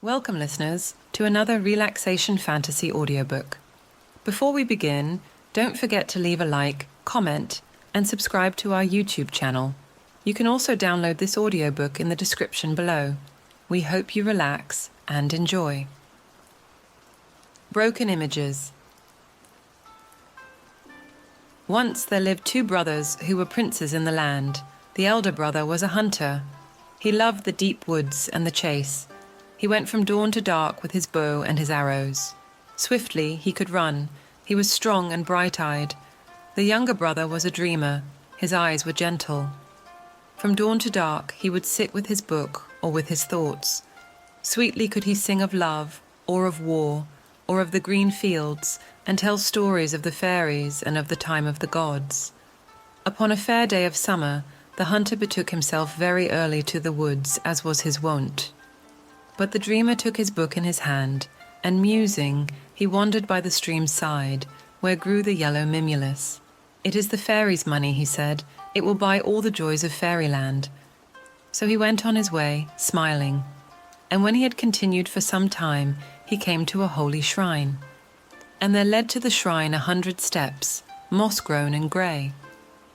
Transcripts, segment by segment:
Welcome, listeners, to another relaxation fantasy audiobook. Before we begin, don't forget to leave a like, comment, and subscribe to our YouTube channel. You can also download this audiobook in the description below. We hope you relax and enjoy. Broken Images. Once there lived two brothers who were princes in the land. The elder brother was a hunter. He loved the deep woods and the chase. He went from dawn to dark with his bow and his arrows. Swiftly he could run. He was strong and bright-eyed. The younger brother was a dreamer. His eyes were gentle. From dawn to dark he would sit with his book or with his thoughts. Sweetly could he sing of love, or of war, or of the green fields, and tell stories of the fairies and of the time of the gods. Upon a fair day of summer, the hunter betook himself very early to the woods, as was his wont. But the dreamer took his book in his hand, and musing, he wandered by the stream's side, where grew the yellow mimulus. "It is the fairies' money," he said. "It will buy all the joys of fairyland." So he went on his way, smiling. And when he had continued for some time, he came to a holy shrine. And there led to the shrine 100 steps, moss-grown and grey.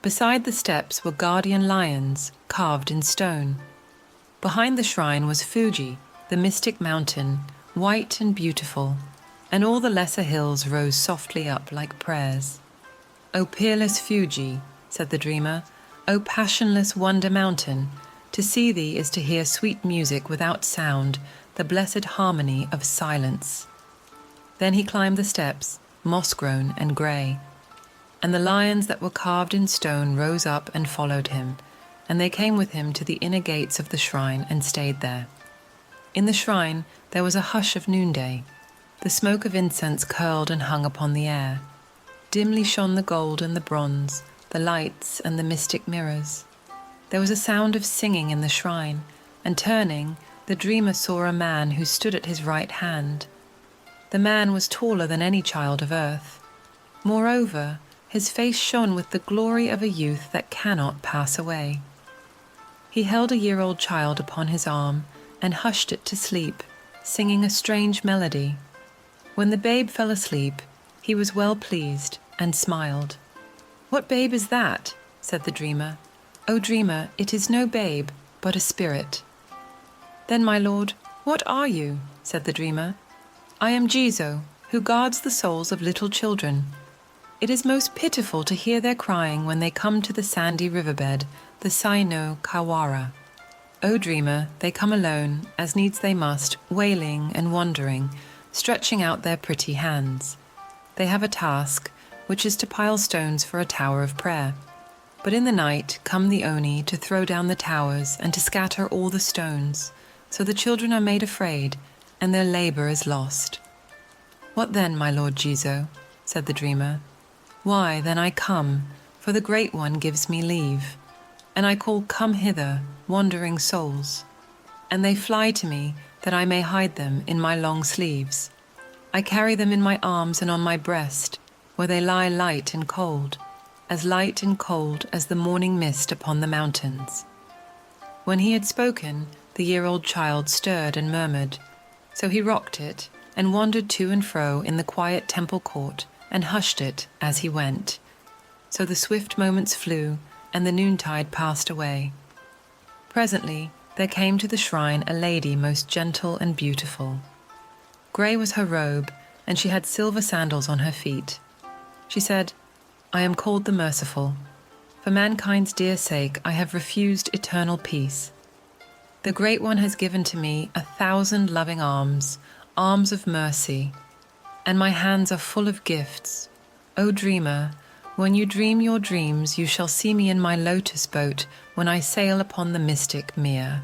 Beside the steps were guardian lions, carved in stone. Behind the shrine was Fuji, the mystic mountain, white and beautiful, and all the lesser hills rose softly up like prayers. "O peerless Fuji," said the dreamer, "O passionless wonder mountain, to see thee is to hear sweet music without sound, the blessed harmony of silence." Then he climbed the steps, moss-grown and grey, and the lions that were carved in stone rose up and followed him, and they came with him to the inner gates of the shrine and stayed there. In the shrine there was a hush of noonday. The smoke of incense curled and hung upon the air. Dimly shone the gold and the bronze, the lights and the mystic mirrors. There was a sound of singing in the shrine, and turning, the dreamer saw a man who stood at his right hand. The man was taller than any child of earth. Moreover, his face shone with the glory of a youth that cannot pass away. He held a year-old child upon his arm and hushed it to sleep, singing a strange melody. When the babe fell asleep, he was well pleased and smiled. "What babe is that?" said the dreamer. "O dreamer, it is no babe, but a spirit." "Then, my lord, what are you?" said the dreamer. "I am Jizo, who guards the souls of little children. It is most pitiful to hear their crying when they come to the sandy riverbed, the Saino Kawara. O dreamer, they come alone, as needs they must, wailing and wandering, stretching out their pretty hands. They have a task, which is to pile stones for a tower of prayer. But in the night come the Oni to throw down the towers and to scatter all the stones, so the children are made afraid, and their labour is lost." "What then, my lord Jizo?" said the dreamer. "Why, then I come, for the Great One gives me leave. And I call, 'Come hither, wandering souls.' And they fly to me, that I may hide them in my long sleeves. I carry them in my arms and on my breast, where they lie light and cold as the morning mist upon the mountains." When he had spoken, the year-old child stirred and murmured. So he rocked it, and wandered to and fro in the quiet temple court, and hushed it as he went. So the swift moments flew, and the noontide passed away. Presently there came to the shrine a lady most gentle and beautiful. Grey was her robe, and she had silver sandals on her feet. She said, "I am called the Merciful. For mankind's dear sake I have refused eternal peace. The Great One has given to me 1,000 loving arms, arms of mercy, and my hands are full of gifts. O dreamer, when you dream your dreams, you shall see me in my lotus boat when I sail upon the mystic mere."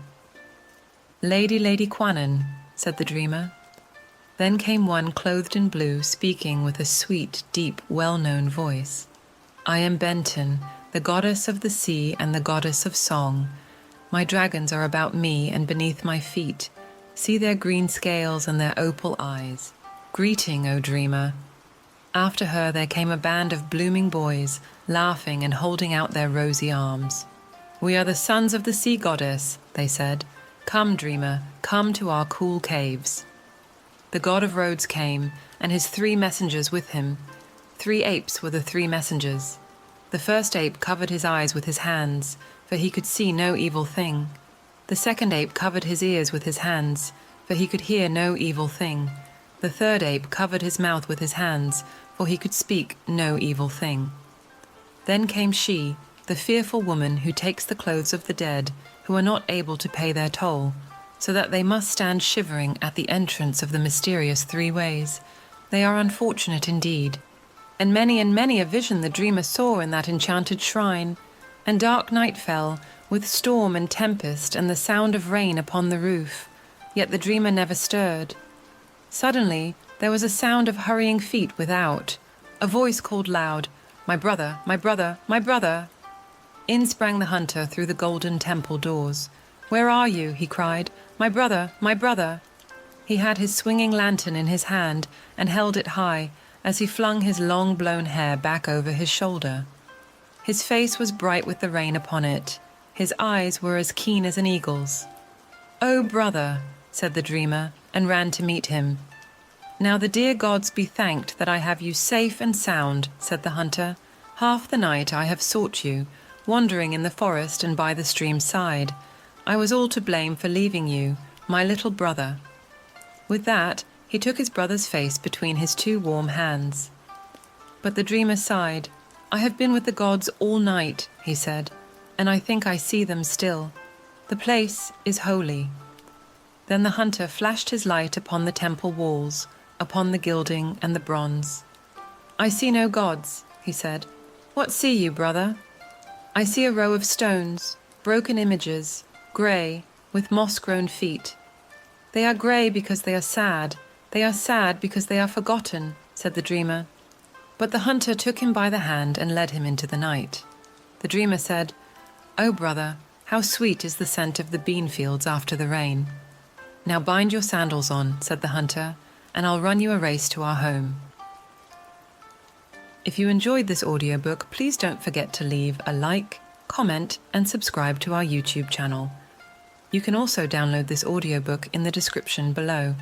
Lady Kwanan," said the dreamer. Then came one clothed in blue, speaking with a sweet, deep, well-known voice. "I am Benton, the goddess of the sea and the goddess of song. My dragons are about me and beneath my feet. See their green scales and their opal eyes. Greeting, O dreamer." After her there came a band of blooming boys, laughing and holding out their rosy arms. "We are the sons of the sea goddess," they said. "Come, dreamer, come to our cool caves." The god of roads came, and his 3 messengers with him. 3 apes were the 3 messengers. The first ape covered his eyes with his hands, for he could see no evil thing. The second ape covered his ears with his hands, for he could hear no evil thing. The third ape covered his mouth with his hands, for he could speak no evil thing. Then came she, the fearful woman who takes the clothes of the dead, who are not able to pay their toll, so that they must stand shivering at the entrance of the mysterious 3 ways. They are unfortunate indeed. And many a vision the dreamer saw in that enchanted shrine. And dark night fell, with storm and tempest and the sound of rain upon the roof. Yet the dreamer never stirred. Suddenly there was a sound of hurrying feet without. A voice called loud, "My brother, my brother, my brother!" In sprang the hunter through the golden temple doors. "Where are you?" he cried. "My brother, my brother!" He had his swinging lantern in his hand and held it high as he flung his long blown hair back over his shoulder. His face was bright with the rain upon it. His eyes were as keen as an eagle's. "Oh, brother," said the dreamer, and ran to meet him. "Now the dear gods be thanked that I have you safe and sound," said the hunter. "Half the night I have sought you, wandering in the forest and by the stream's side. I was all to blame for leaving you, my little brother." With that, he took his brother's face between his 2 warm hands. But the dreamer sighed. "I have been with the gods all night," he said, "and I think I see them still. The place is holy." Then the hunter flashed his light upon the temple walls, upon the gilding and the bronze. "I see no gods," he said. "What see you, brother?" "I see a row of stones, broken images, grey, with moss-grown feet." "They are grey because they are sad. They are sad because they are forgotten," said the dreamer. But the hunter took him by the hand and led him into the night. The dreamer said, "Oh, brother, how sweet is the scent of the bean fields after the rain." "Now bind your sandals on," said the hunter, "and I'll run you a race to our home." If you enjoyed this audiobook, please don't forget to leave a like, comment, and subscribe to our YouTube channel. You can also download this audiobook in the description below.